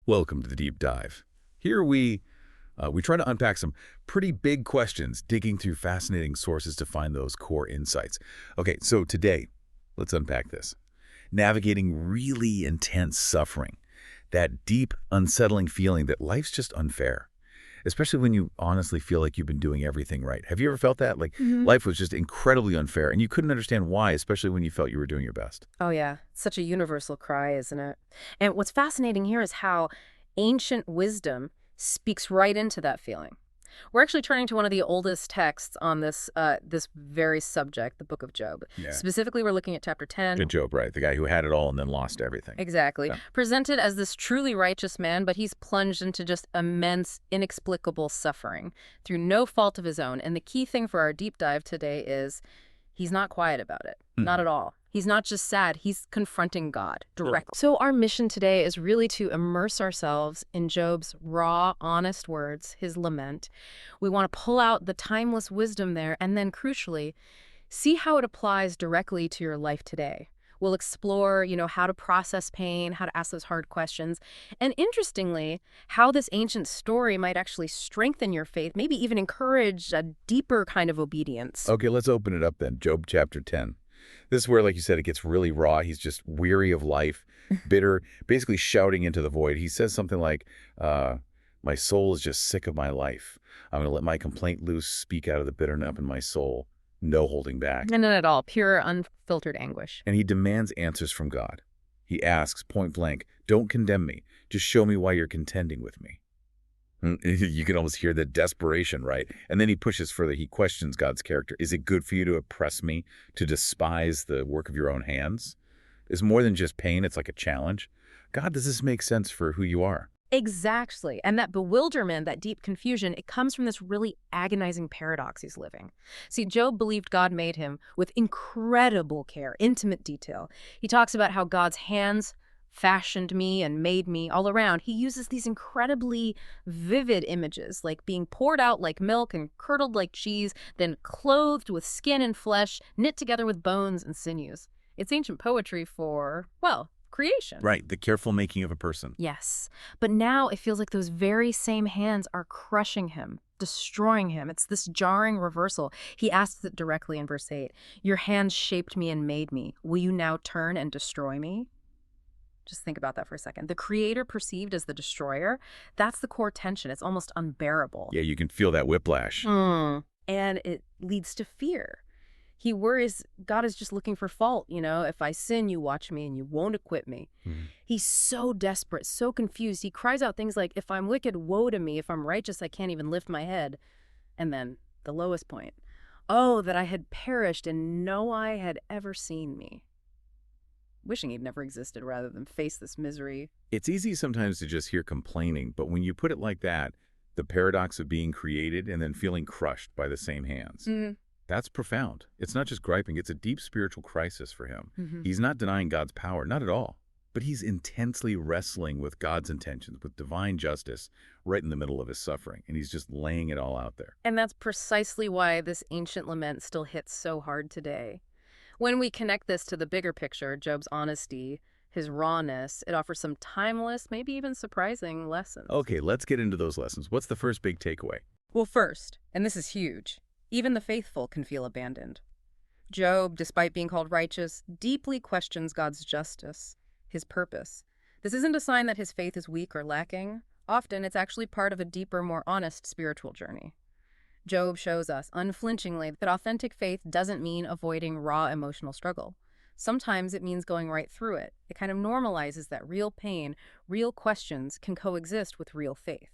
Welcome to the deep dive. Here we try to unpack some pretty big questions, digging through fascinating sources to find those core insights. Okay, so today, let's unpack this. Navigating really intense suffering, that deep, unsettling feeling that life's just unfair, especially when you honestly feel like you've been doing everything right. Have you ever felt that? Like life was just incredibly unfair and you couldn't understand why, especially when you felt you were doing your best. Oh, yeah. Such a universal cry, isn't it? And what's fascinating here is how ancient wisdom speaks right into that feeling. We're actually turning to one of the oldest texts on this very subject, the Book of Job. Yeah. Specifically, we're looking at chapter 10. Good Job, right? The guy who had it all and then lost everything. Exactly. Yeah. Presented as this truly righteous man, but he's plunged into just immense, inexplicable suffering through no fault of his own. And the key thing for our deep dive today is he's not quiet about it. Not at all. He's not just sad, he's confronting God directly. So our mission today is really to immerse ourselves in Job's raw, honest words, his lament. We want to pull out the timeless wisdom there and then, crucially, see how it applies directly to your life today. We'll explore, how to process pain, how to ask those hard questions, and interestingly, how this ancient story might actually strengthen your faith, maybe even encourage a deeper kind of obedience. Okay, let's open it up then. Job chapter 10. This is where, like you said, it gets really raw. He's just weary of life, bitter, basically shouting into the void. He says something like, my soul is just sick of my life. I'm going to let my complaint loose, speak out of the bitterness in my soul. No holding back. And not at all, pure, unfiltered anguish. And he demands answers from God. He asks point blank, don't condemn me. Just show me why you're contending with me. You can almost hear the desperation, right? And then he pushes further. He questions God's character. Is it good for you to oppress me, to despise the work of your own hands? It's more than just pain. It's like a challenge. God, does this make sense for who you are? Exactly. And that bewilderment, that deep confusion, it comes from this really agonizing paradox he's living. See, Job believed God made him with incredible care, intimate detail. He talks about how God's hands fashioned me and made me all around. He uses these incredibly vivid images, like being poured out like milk and curdled like cheese, then clothed with skin and flesh, knit together with bones and sinews. It's ancient poetry for, well, creation. Right, the careful making of a person. Yes, but now it feels like those very same hands are crushing him, destroying him. It's this jarring reversal. He asks it directly in verse 8. Your hands shaped me and made me. Will you now turn and destroy me? Just think about that for a second. The creator perceived as the destroyer, that's the core tension. It's almost unbearable. Yeah, you can feel that whiplash. And it leads to fear. He worries God is just looking for fault. If I sin, you watch me and you won't acquit me. He's so desperate, so confused. He cries out things like, if I'm wicked, woe to me. If I'm righteous, I can't even lift my head. And then the lowest point. Oh, that I had perished and no eye had ever seen me. Wishing he'd never existed rather than face this misery. It's easy sometimes to just hear complaining, but when you put it like that, the paradox of being created and then feeling crushed by the same hands. That's profound. It's not just griping, it's a deep spiritual crisis for him. He's not denying God's power, not at all. But he's intensely wrestling with God's intentions, with divine justice, right in the middle of his suffering. And he's just laying it all out there. And that's precisely why this ancient lament still hits so hard today. When we connect this to the bigger picture, Job's honesty, his rawness, it offers some timeless, maybe even surprising lessons. Okay, let's get into those lessons. What's the first big takeaway? Well, first, and this is huge, even the faithful can feel abandoned. Job, despite being called righteous, deeply questions God's justice, his purpose. This isn't a sign that his faith is weak or lacking. Often, it's actually part of a deeper, more honest spiritual journey. Job shows us unflinchingly that authentic faith doesn't mean avoiding raw emotional struggle. Sometimes it means going right through it. It kind of normalizes that real pain, real questions can coexist with real faith.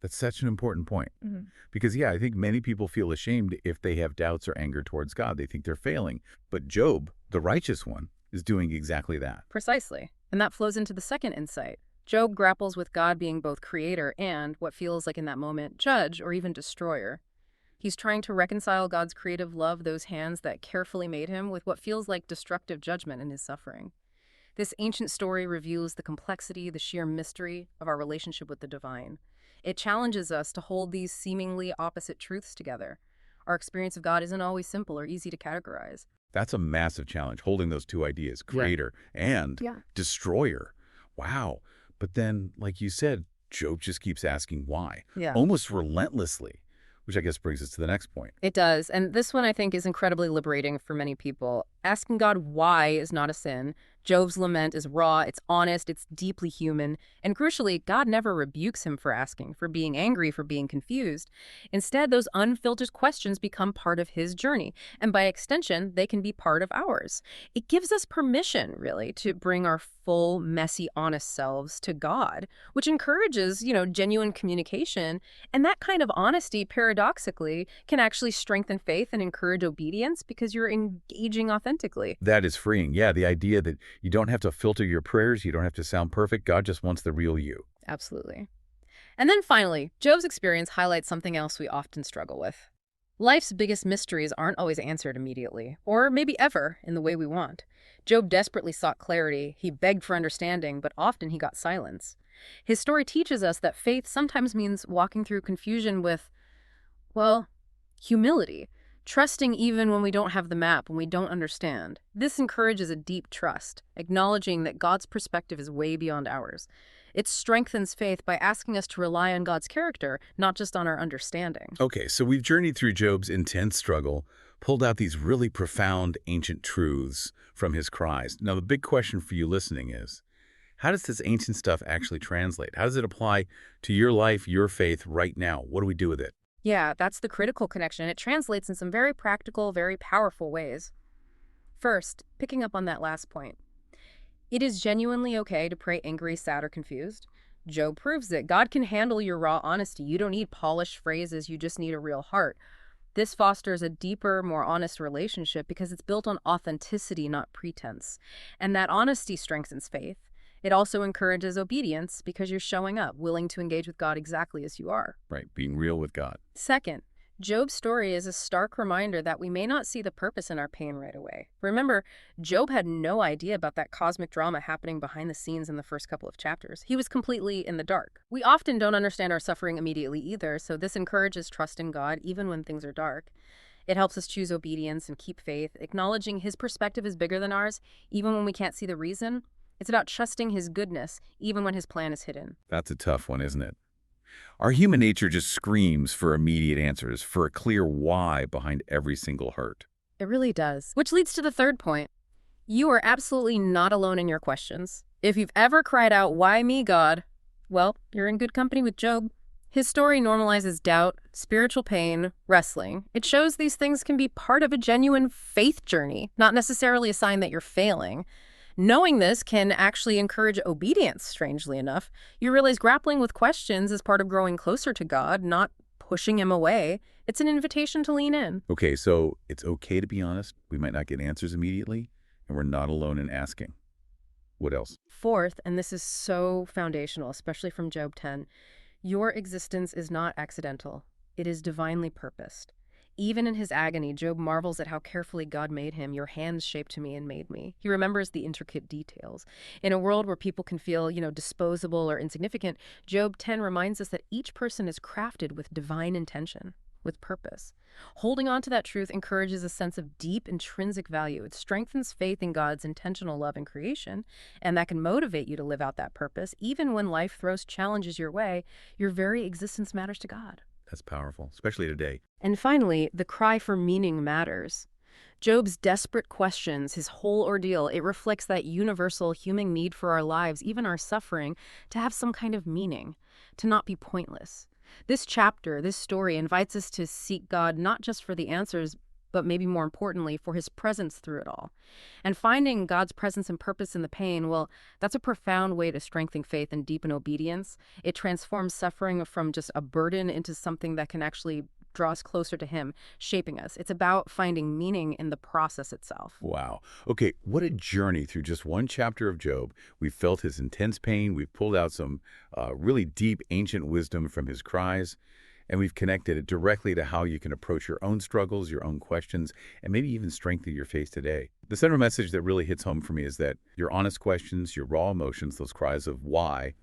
That's such an important point. Because, I think many people feel ashamed if they have doubts or anger towards God. They think they're failing. But Job, the righteous one, is doing exactly that. Precisely. And that flows into the second insight. Job grapples with God being both creator and, what feels like in that moment, judge or even destroyer. He's trying to reconcile God's creative love, those hands that carefully made him, with what feels like destructive judgment in his suffering. This ancient story reveals the complexity, the sheer mystery of our relationship with the divine. It challenges us to hold these seemingly opposite truths together. Our experience of God isn't always simple or easy to categorize. That's a massive challenge, holding those two ideas, creator and destroyer. Wow. But then, like you said, Job just keeps asking why, Yeah. almost relentlessly, which I guess brings us to the next point. It does. And this one, I think, is incredibly liberating for many people. Asking God why is not a sin. Job's lament is raw, it's honest, it's deeply human. And crucially, God never rebukes him for asking, for being angry, for being confused. Instead, those unfiltered questions become part of his journey. And by extension, they can be part of ours. It gives us permission, really, to bring our full, messy, honest selves to God, which encourages, genuine communication. And that kind of honesty, paradoxically, can actually strengthen faith and encourage obedience because you're engaging authentically. That is freeing. Yeah, the idea that you don't have to filter your prayers, you don't have to sound perfect. God just wants the real you. Absolutely. And then finally, Job's experience highlights something else we often struggle with. Life's biggest mysteries aren't always answered immediately, or maybe ever in the way we want. Job desperately sought clarity, he begged for understanding, but often he got silence. His story teaches us that faith sometimes means walking through confusion with, well, humility, trusting even when we don't have the map, when we don't understand. This encourages a deep trust, acknowledging that God's perspective is way beyond ours. It strengthens faith by asking us to rely on God's character, not just on our understanding. Okay, so we've journeyed through Job's intense struggle, pulled out these really profound ancient truths from his cries. Now, the big question for you listening is, how does this ancient stuff actually translate? How does it apply to your life, your faith right now? What do we do with it? Yeah, that's the critical connection. It translates in some very practical, very powerful ways. First, picking up on that last point. It is genuinely okay to pray angry, sad, or confused. Job proves that God can handle your raw honesty. You don't need polished phrases, you just need a real heart. This fosters a deeper, more honest relationship because it's built on authenticity, not pretense. And that honesty strengthens faith. It also encourages obedience because you're showing up, willing to engage with God exactly as you are. Right, being real with God. Second, Job's story is a stark reminder that we may not see the purpose in our pain right away. Remember, Job had no idea about that cosmic drama happening behind the scenes in the first couple of chapters. He was completely in the dark. We often don't understand our suffering immediately either, so this encourages trust in God even when things are dark. It helps us choose obedience and keep faith, acknowledging his perspective is bigger than ours, even when we can't see the reason. It's about trusting his goodness, even when his plan is hidden. That's a tough one, isn't it? Our human nature just screams for immediate answers, for a clear why behind every single hurt. It really does. Which leads to the third point. You are absolutely not alone in your questions. If you've ever cried out, "Why me, God?" well, you're in good company with Job. His story normalizes doubt, spiritual pain, wrestling. It shows these things can be part of a genuine faith journey, not necessarily a sign that you're failing. Knowing this can actually encourage obedience, strangely enough. You realize grappling with questions is part of growing closer to God, not pushing him away. It's an invitation to lean in. Okay, so it's okay to be honest. We might not get answers immediately, and we're not alone in asking. What else? Fourth, and this is so foundational, especially from Job 10, your existence is not accidental. It is divinely purposed. Even in his agony, Job marvels at how carefully God made him. Your hands shaped me and made me. He remembers the intricate details. In a world where people can feel, disposable or insignificant, Job 10 reminds us that each person is crafted with divine intention, with purpose. Holding on to that truth encourages a sense of deep intrinsic value. It strengthens faith in God's intentional love and creation, and that can motivate you to live out that purpose. Even when life throws challenges your way, your very existence matters to God. That's powerful, especially today. And finally, the cry for meaning matters. Job's desperate questions, his whole ordeal, it reflects that universal human need for our lives, even our suffering, to have some kind of meaning, to not be pointless. This chapter, this story, invites us to seek God not just for the answers, but maybe more importantly, for his presence through it all. And finding God's presence and purpose in the pain, well, that's a profound way to strengthen faith and deepen obedience. It transforms suffering from just a burden into something that can actually draw us closer to him, shaping us. It's about finding meaning in the process itself. Wow. Okay, what a journey through just one chapter of Job. We've felt his intense pain. We've pulled out some really deep ancient wisdom from his cries. And we've connected it directly to how you can approach your own struggles, your own questions, and maybe even strengthen your faith today. The central message that really hits home for me is that your honest questions, your raw emotions, those cries of why,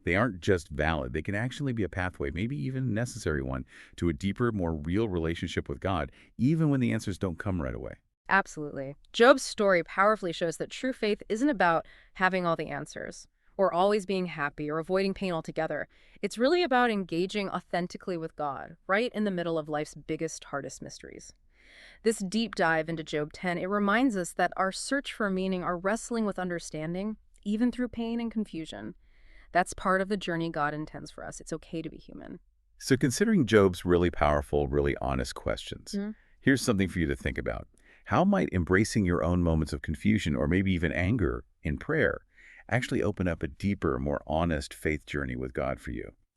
they aren't just valid. They can actually be a pathway, maybe even a necessary one, to a deeper, more real relationship with God, even when the answers don't come right away. Absolutely. Job's story powerfully shows that true faith isn't about having all the answers or always being happy or avoiding pain altogether. It's really about engaging authentically with God, right in the middle of life's biggest, hardest mysteries. This deep dive into Job 10, it reminds us that our search for meaning, our wrestling with understanding, even through pain and confusion, that's part of the journey God intends for us. It's okay to be human. So considering Job's really powerful, really honest questions, Mhm. here's something for you to think about. How might embracing your own moments of confusion or maybe even anger in prayer actually open up a deeper, more honest faith journey with God for you?